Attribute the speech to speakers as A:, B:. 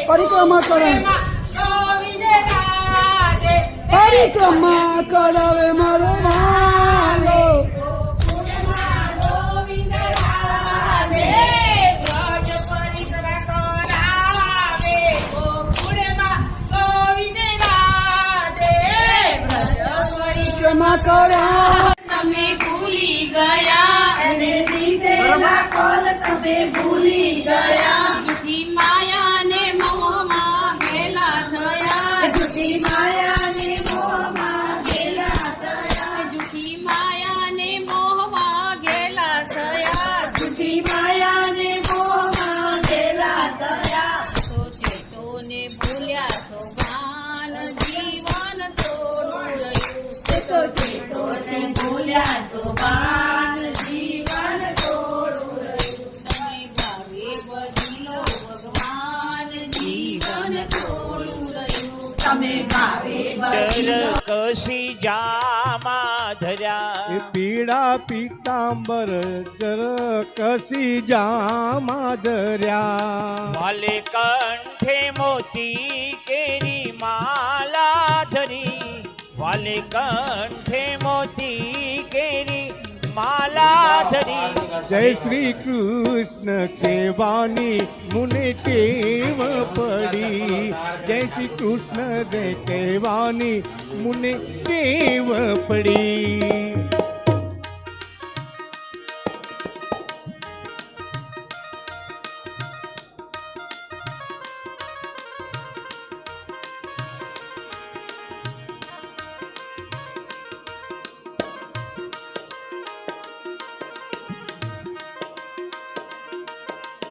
A: પરિક્રમા કરે પરિક્રમા કરાવે મારો ભાલો પરિક્રમા કરા
B: તમે ભૂલી ગયા અને દીધેલા કોલ તમે ભૂલી ગયા જૂઠી માયા ને મોહમાં ગેલા થયા જૂઠી માયા ને મોહમાં ગેલા થયા જૂઠી માયા ને મોહમાં ગેલા થયા જૂઠી માયા ને મોહમાં ગેલા થયા તો ચેતો ને ભૂલ્યા છો ભાન જીવન થોડું રહ્યું તો ચેતો ને ભૂલ્યા છો ભાન જીવન થોડું રહ્યું તમે ભાવે બદલી લો ભગવાન જીવન થોડું રહ્યું તમે ભાવે બદલી લો
C: કશી જામાં ધર્યા
D: પીળા પીતાંબર જર કસી જામાં ધર્યા
C: વાલે કંઠે મોતી કેરી માલા ધરી વાલે કંઠે મોતી કેરી માલા ધરી
D: જય શ્રી કૃષ્ણ કહેવાની મુને ટેવ પડી જય શ્રી કૃષ્ણ કહેવાની મુને ટેવ પડી